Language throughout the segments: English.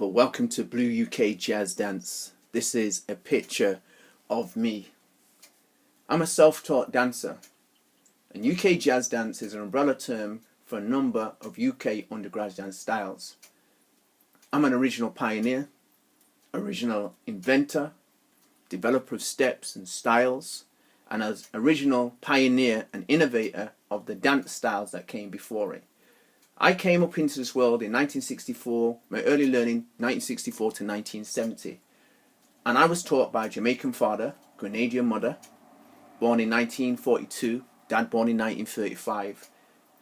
people, welcome to Blue UK Jazz Dance. This is a picture of me. I'm a self-taught dancer, and UK Jazz Dance is an umbrella term for a number of UK underground dance styles. I'm an original pioneer, original inventor, developer of steps and styles, and as original pioneer and innovator of the dance styles that came before it. I came up into this world in 1964, my early learning 1964 to 1970. And I was taught by a Jamaican father, Grenadian mother, born in 1942, dad born in 1935.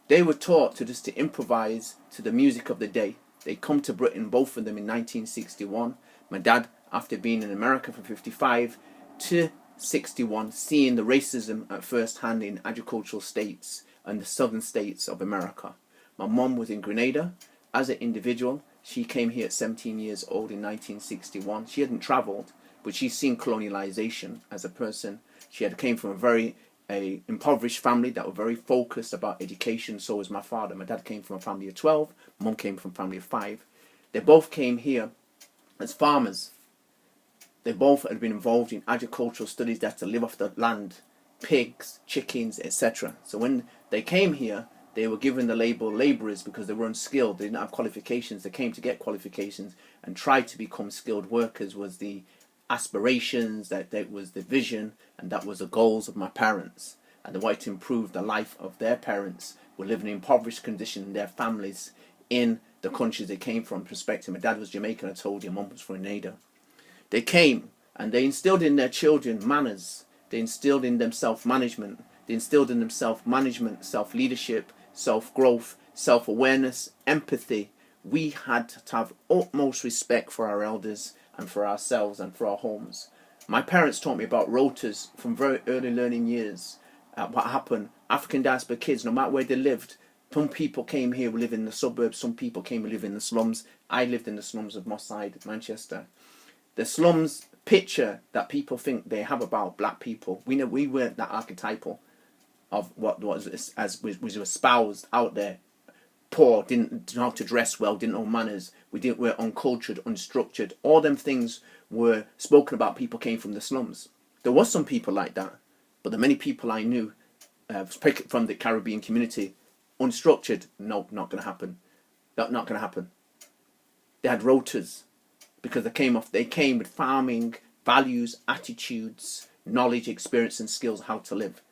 They were taught to improvise to the music of the day. They come to Britain, both of them in 1961. My dad, after being in America from 55 to 61, seeing the racism at first hand in agricultural states and the southern states of America. My mom was in Grenada as an individual. She came here at 17 years old in 1961. She hadn't travelled, but she's seen colonialization as a person. She came from a very impoverished family that were very focused about education. So was my father. My dad came from a family of 12. Mom came from a family of 5. They both came here as farmers. They both had been involved in agricultural studies. They had to live off the land, pigs, chickens, etc. So when they came here, they were given the label labourers because they were unskilled. They didn't have qualifications. They came to get qualifications and tried to become skilled workers was the aspirations, that was the vision, and that was the goals of my parents. And they wanted to improve the life of their parents who were living in impoverished conditions in their families in the countries they came from. Perspective. My dad was Jamaican, I told you. Mum was from Grenada. They came and they instilled in their children manners. They instilled in them self-management. They instilled in them self-management, self-leadership, self-growth, self-awareness, empathy. We had to have utmost respect for our elders and for ourselves and for our homes. My parents taught me about rotas from very early learning years. What happened, African diaspora kids, no matter where they lived, some people came here who live in the suburbs, some people came who live in the slums. I lived in the slums of Moss Side, Manchester. The slums picture that people think they have about black people, we weren't that archetypal of what was espoused out there. Poor, didn't know how to dress well, didn't know manners, we're uncultured, unstructured. All them things were spoken about. People came from the slums. There was some people like that, but the many people I knew from the Caribbean community, unstructured, no, not going to happen. Not going to happen. They had rotas because they came with farming values, attitudes, knowledge, experience, and skills how to live.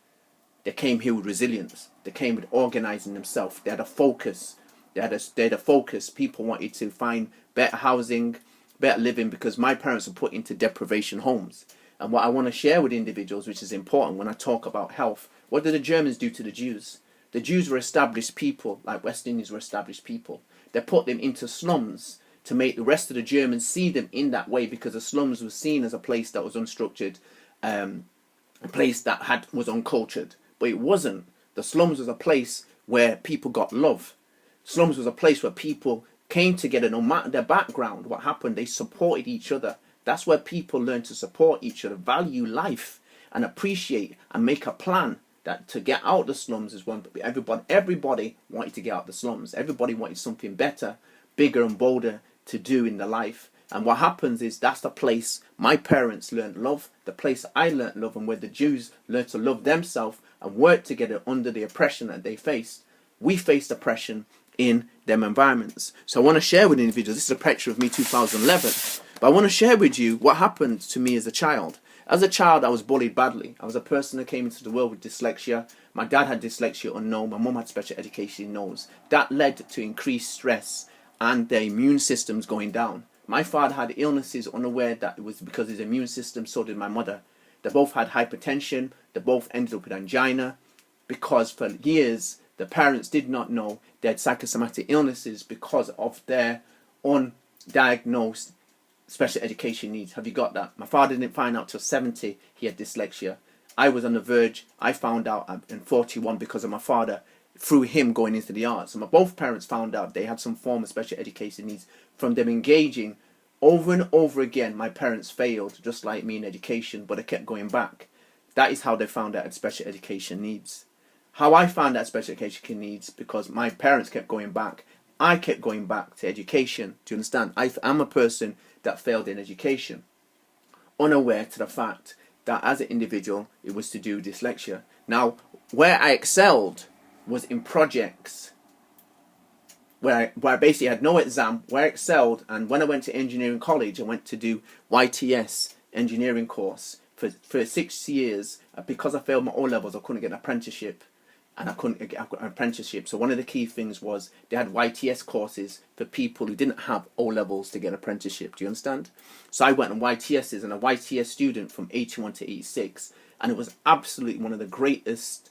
They came here with resilience. They came with organising themselves. They had a focus. They had a focus. People wanted to find better housing, better living, because my parents were put into deprivation homes. And what I want to share with individuals, which is important when I talk about health, what did the Germans do to the Jews? The Jews were established people, like West Indians were established people. They put them into slums to make the rest of the Germans see them in that way, because the slums was seen as a place that was unstructured, a place that was uncultured. But it wasn't. The slums was a place where people got love. Slums was a place where people came together no matter their background. What happened? They supported each other. That's where people learn to support each other, value life, and appreciate and make a plan that to get out the slums is one. Everybody wanted to get out the slums. Everybody wanted something better, bigger and bolder to do in their life. And what happens is that's the place my parents learned love, the place I learned love, and where the Jews learned to love themselves and work together under the oppression that they faced. We faced oppression in them environments. So I want to share with individuals, this is a picture of me 2011, but I want to share with you what happened to me as a child. As a child, I was bullied badly. I was a person that came into the world with dyslexia. My dad had dyslexia unknown. My mum had special education knows. That led to increased stress and their immune systems going down. My father had illnesses unaware that it was because his immune system, so did my mother. They both had hypertension. They both ended up with angina because for years the parents did not know they had psychosomatic illnesses because of their undiagnosed special education needs. Have you got that? My father didn't find out till 70 he had dyslexia. I was on the verge. I found out in 41 because of my father, through him going into the arts. And both parents found out they had some form of special education needs from them engaging over and over again. My parents failed, just like me in education, but they kept going back. That is how they found out I had special education needs. How I found out special education needs, because my parents kept going back I kept going back to education. Do you understand? I'm a person that failed in education, unaware to the fact that as an individual, it was to do dyslexia. Now, where I excelled was in projects, where I basically had no exam, where I excelled, and when I went to engineering college, I went to do YTS engineering course for 6 years. Because I failed my O levels, I couldn't get an apprenticeship, and I couldn't get an apprenticeship. So one of the key things was they had YTS courses for people who didn't have O levels to get an apprenticeship. Do you understand? So I went on YTSs, and a YTS student from 81 to 86, and it was absolutely one of the greatest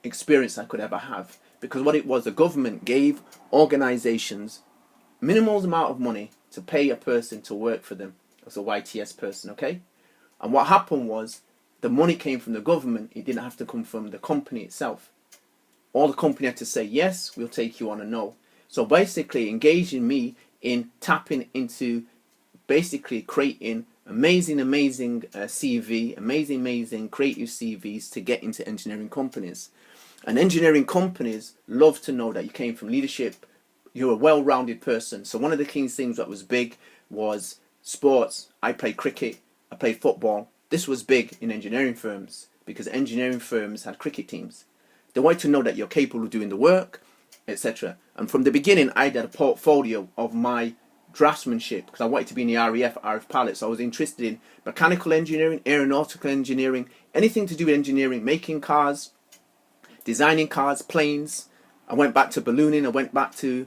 experience I could ever have. Because what it was, the government gave organizations minimal amount of money to pay a person to work for them as a YTS person, okay? And what happened was, the money came from the government. It didn't have to come from the company itself. All the company had to say, yes, we'll take you on, a no. So basically engaging me in tapping into basically creating amazing CV, amazing creative CVs to get into engineering companies. And engineering companies love to know that you came from leadership, you're a well-rounded person. So one of the key things that was big was sports. I played cricket, I played football. This was big in engineering firms because engineering firms had cricket teams. They wanted to know that you're capable of doing the work, etc. And from the beginning, I did a portfolio of my draftsmanship because I wanted to be in the RF pilot. So I was interested in mechanical engineering, aeronautical engineering, anything to do with engineering, making cars, designing cars, planes. I went back to ballooning. I went back to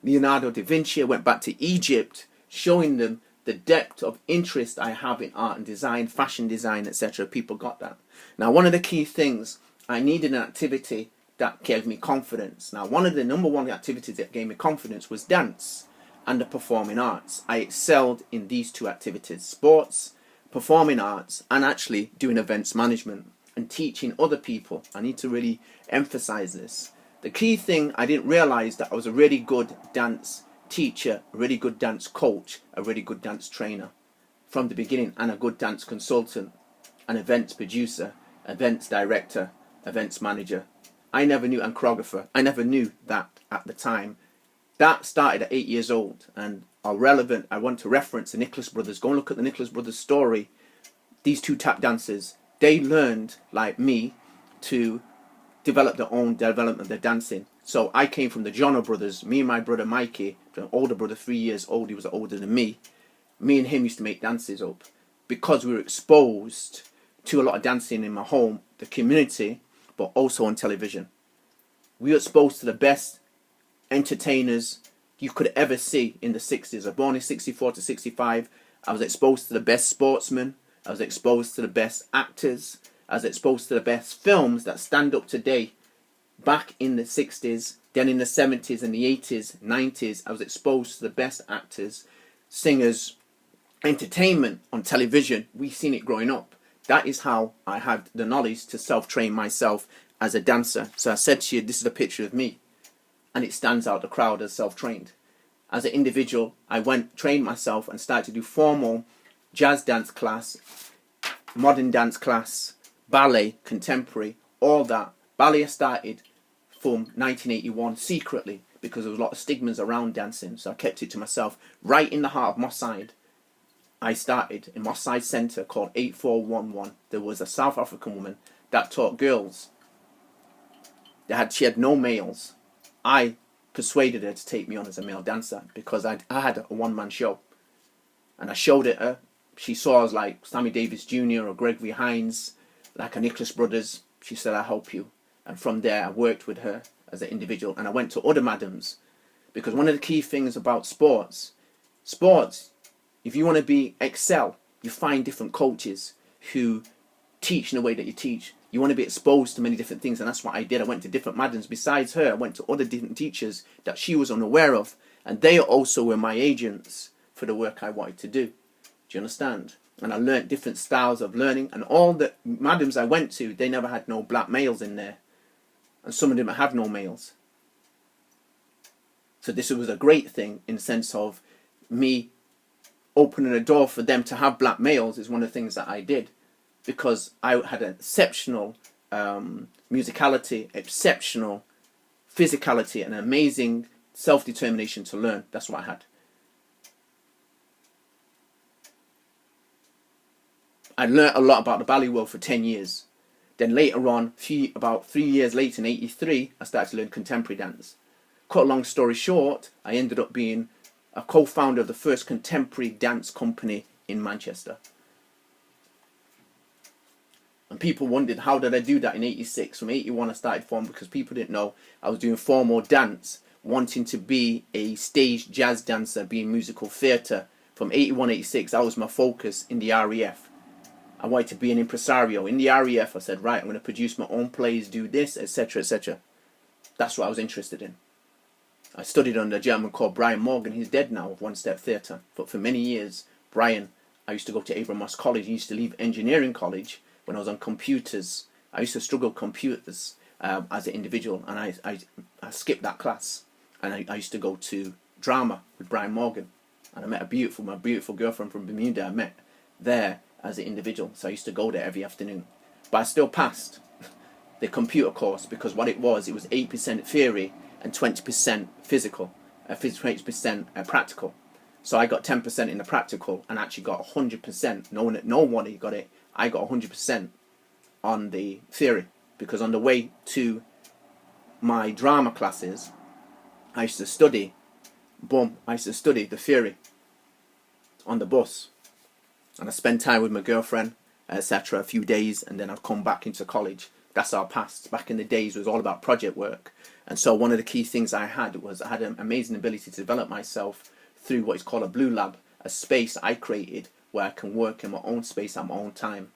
Leonardo da Vinci. I went back to Egypt, showing them the depth of interest I have in art and design, fashion design, etc. People got that. Now, one of the key things, I needed an activity that gave me confidence. Now, one of the number one activities that gave me confidence was dance and the performing arts. I excelled in these two activities, sports, performing arts, and actually doing events management and teaching other people. I need to really emphasize this. The key thing, I didn't realize that I was a really good dance teacher, a really good dance coach, a really good dance trainer from the beginning, and a good dance consultant, an events producer, events director, events manager. I never knew, and choreographer. I never knew that at the time. That started at 8 years old, and are relevant. I want to reference the Nicholas Brothers. Go and look at the Nicholas Brothers story. These two tap dancers, they learned, like me, to develop their own development of their dancing. So I came from the Jono Brothers. Me and my brother Mikey, an older brother, 3 years old, he was older than me. Me and him used to make dances up because we were exposed to a lot of dancing in my home, the community, but also on television. We were exposed to the best entertainers you could ever see in the 60s. I was born in 64 to 65. I was exposed to the best sportsmen. I was exposed to the best actors. I was exposed to the best films that stand up today. Back in the 60s, then in the 70s and the 80s, 90s, I was exposed to the best actors, singers, entertainment on television. We've seen it growing up. That is how I had the knowledge to self-train myself as a dancer. So I said to you, this is a picture of me. And it stands out the crowd as self-trained. As an individual, I went, trained myself and started to do formal jazz dance class, modern dance class, ballet, contemporary, all that. Ballet started from 1981 secretly because there was a lot of stigmas around dancing. So I kept it to myself. Right in the heart of Moss Side, I started in Moss Side Centre called 8411. There was a South African woman that taught girls. She had no males. I persuaded her to take me on as a male dancer because I had a one-man show. And I showed it her. She saw us like Sammy Davis Jr. or Gregory Hines, like a Nicholas Brothers. She said, I'll help you. And from there, I worked with her as an individual. And I went to other madams. Because one of the key things about sports, if you want to excel, you find different coaches who teach in the way that you teach. You want to be exposed to many different things, and that's what I did. I went to different madams. Besides her, I went to other different teachers that she was unaware of, and they also were my agents for the work I wanted to do. Do you understand? And I learnt different styles of learning, and all the madams I went to, they never had no black males in there, and some of them have no males. So this was a great thing in the sense of me opening a door for them to have black males is one of the things that I did. Because I had an exceptional musicality, exceptional physicality, and amazing self-determination to learn. That's what I had. I learnt a lot about the ballet world for 10 years. Then later on, about 3 years later in 83, I started to learn contemporary dance. Cut a long story short, I ended up being a co-founder of the first contemporary dance company in Manchester. And people wondered, how did I do that in 86? From 81 I started form, because people didn't know I was doing formal dance, wanting to be a stage jazz dancer, being musical theatre. From 81, 86, that was my focus in the RAF. I wanted to be an impresario. In the RAF, I said, right, I'm going to produce my own plays, do this, etc., etc. That's what I was interested in. I studied under a gentleman called Brian Morgan. He's dead now, of One Step Theatre. But for many years, Brian, I used to go to Abraham Moss College. He used to leave engineering college when I was on computers. I used to struggle with computers as an individual, and I skipped that class. And I used to go to drama with Brian Morgan. And I met my beautiful girlfriend from Bermuda. I met there as an individual, so I used to go there every afternoon. But I still passed the computer course, because what it was 8% theory and 20% physical, 20% practical. So I got 10% in the practical and actually got 100%. No one got it. I got 100% on the theory, because on the way to my drama classes, I used to study the theory on the bus. And I spent time with my girlfriend, etc., a few days, and then I'd come back into college. That's how I passed. Back in the days, it was all about project work. And so one of the key things I had an amazing ability to develop myself through what is called a Blue Lab, a space I created where I can work in my own space at my own time.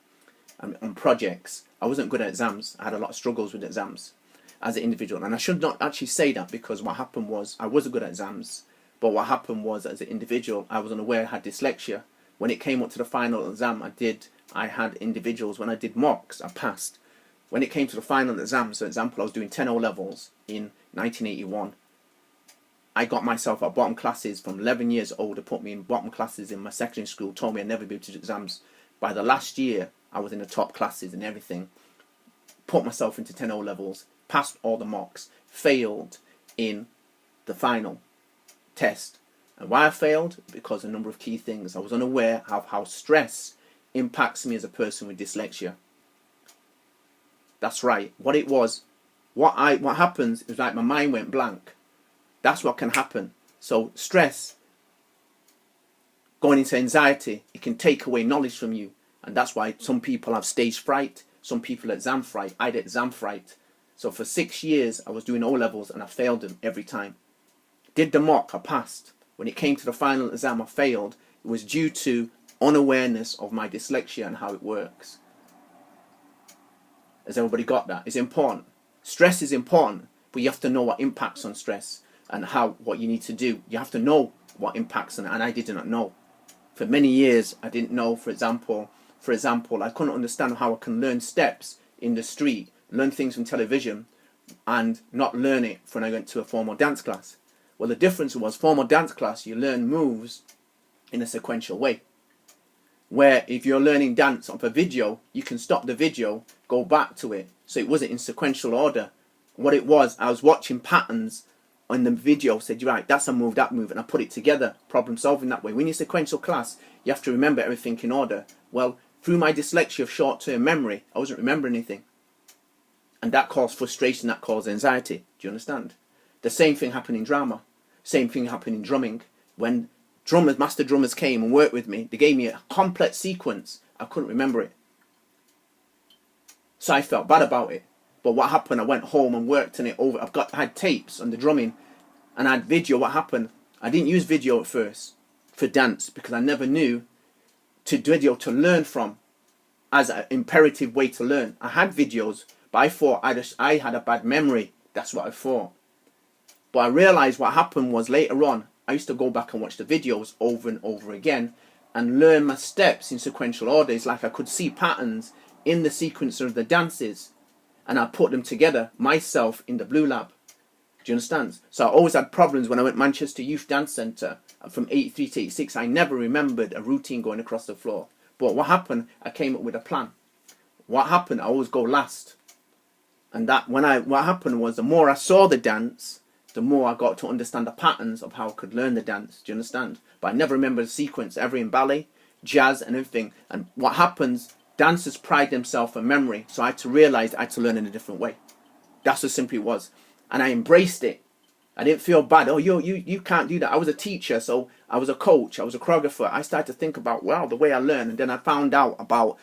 And on projects, I wasn't good at exams. I had a lot of struggles with exams as an individual. And I should not actually say that, because what happened was I wasn't good at exams. But what happened was, as an individual, I was unaware I had dyslexia. When it came up to the final exam, I had individuals, when I did mocks, I passed. When it came to the final exam, so example, I was doing 10 O-levels in 1981. I got myself at bottom classes from 11 years old. They put me in bottom classes in my secondary school, told me I'd never be able to do exams. By the last year, I was in the top classes and everything. Put myself into 10 O-levels, passed all the mocks, failed in the final test. And why I failed? Because a number of key things. I was unaware of how stress impacts me as a person with dyslexia. That's right. What happens is, like, my mind went blank. That's what can happen. So stress, going into anxiety, it can take away knowledge from you. And that's why some people have stage fright, some people exam fright. I had exam fright. So for 6 years, I was doing O-levels and I failed them every time. Did the mock, I passed. When it came to the final exam, I failed. It was due to unawareness of my dyslexia and how it works. Has everybody got that? It's important. Stress is important, but you have to know what impacts on stress and what you need to do. You have to know what impacts on it, and I did not know. For many years, I didn't know. For example, I couldn't understand how I can learn steps in the street, learn things from television, and not learn it when I went to a formal dance class. Well, the difference was, formal dance class, you learn moves in a sequential way. Where if you're learning dance off a video, you can stop the video, go back to it. So it wasn't in sequential order. What it was, I was watching patterns on the video, said, right, that's a move, that move, and I put it together, problem solving that way. When you're sequential class, you have to remember everything in order. Well, through my dyslexia of short-term memory, I wasn't remembering anything. And that caused frustration, that caused anxiety. Do you understand? The same thing happened in drama. Same thing happened in drumming. When master drummers came and worked with me, they gave me a complex sequence. I couldn't remember it. So I felt bad about it. But what happened, I went home and worked on it over. I had tapes on the drumming and I had video. What happened, I didn't use video at first for dance because I never knew to do video to learn from as an imperative way to learn. I had videos, but I thought I had a bad memory. That's what I thought. But I realized what happened was, later on, I used to go back and watch the videos over and over again and learn my steps in sequential order. It's like I could see patterns in the sequence of the dances and I put them together myself in the Blue Lab. Do you understand? So I always had problems when I went to Manchester Youth Dance Centre from 83 to 86. I never remembered a routine going across the floor. But what happened, I came up with a plan. What happened, I always go last. And what happened was, the more I saw the dance, the more I got to understand the patterns of how I could learn the dance. Do you understand? But I never remember the sequence ever in ballet, jazz, and everything. And what happens, dancers pride themselves on memory. So I had to realize I had to learn in a different way. That's how simple it was. And I embraced it. I didn't feel bad. Oh, you can't do that. I was a teacher, so I was a coach, I was a choreographer. I started to think about, well, the way I learn. And then I found out about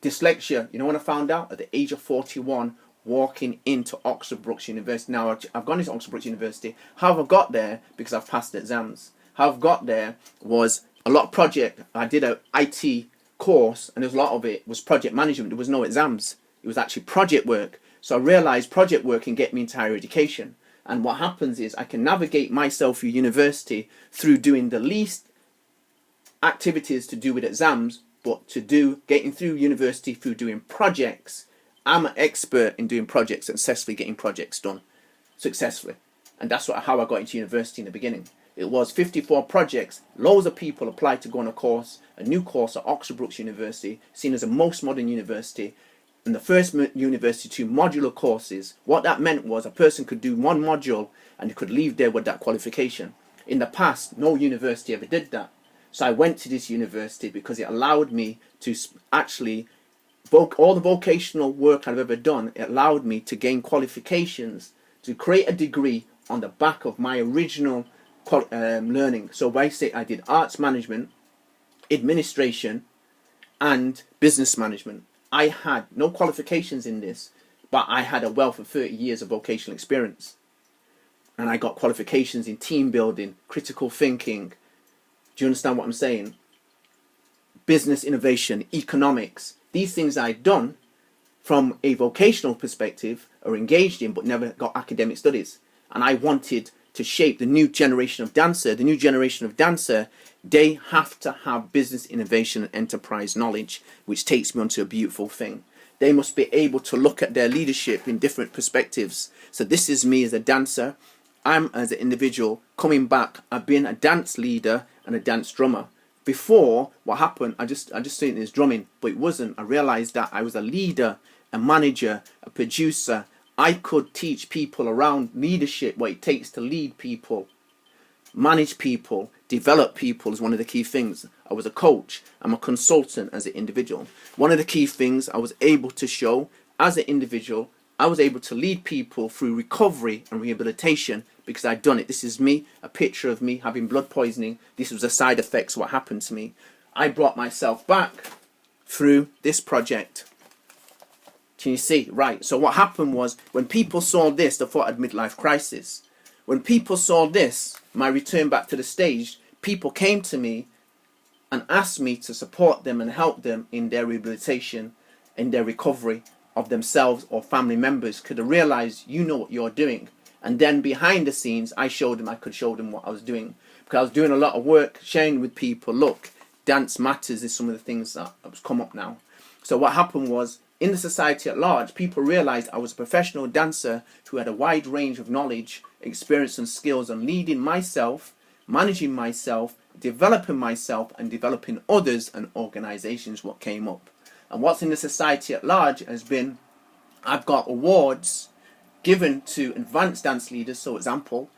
dyslexia. You know when I found out? At the age of 41, walking into Oxford Brookes University. Now, I've gone into Oxford Brookes University. How have I got there? Because I've passed the exams. How I've got there was a lot of project. I did an IT course, and there's a lot of it was project management. There was no exams. It was actually project work. So I realized project work can get me into higher education. And what happens is I can navigate myself through university through doing the least activities to do with exams, but getting through university through doing projects. I'm an expert in doing projects, successfully getting projects done successfully. And that's how I got into university in the beginning. It was 54 projects. Loads of people applied to go on a new course at Oxford Brookes University, seen as the most modern university, and the first university to modular courses. What that meant was a person could do one module and could leave there with that qualification. In the past, no university ever did that. So I went to this university because it allowed me to actually, all the vocational work I've ever done, it allowed me to gain qualifications, to create a degree on the back of my original learning. So basically I did arts management, administration, and business management. I had no qualifications in this, but I had a wealth of 30 years of vocational experience. And I got qualifications in team building, critical thinking. Do you understand what I'm saying? Business innovation, economics. These things I'd done from a vocational perspective or engaged in, but never got academic studies. And I wanted to shape the new generation of dancer. The new generation of dancer, they have to have business innovation and enterprise knowledge, which takes me on to a beautiful thing. They must be able to look at their leadership in different perspectives. So this is me as a dancer. I'm as an individual coming back. I've been a dance leader and a dance drummer. Before, what happened, I just seen it as drumming, but it wasn't. I realized that I was a leader, a manager, a producer. I could teach people around leadership, what it takes to lead people, manage people, develop people is one of the key things. I was a coach. I'm a consultant as an individual. One of the key things I was able to show as an individual, I was able to lead people through recovery and rehabilitation because I'd done it. This is me, a picture of me having blood poisoning. This was a side effect of what happened to me. I brought myself back through this project. Can you see? Right. So what happened was when people saw this, they thought I had midlife crisis. When people saw this, my return back to the stage, people came to me and asked me to support them and help them in their rehabilitation, in their recovery of themselves or family members, because they realized you know what you're doing. And then behind the scenes, I could show them what I was doing. Because I was doing a lot of work, sharing with people, look, dance matters is some of the things that have come up now. So what happened was, in the society at large, people realized I was a professional dancer who had a wide range of knowledge, experience and skills on leading myself, managing myself, developing myself and developing others and organizations what came up. And what's in the society at large has been, I've got awards given to advanced dance leaders. So example,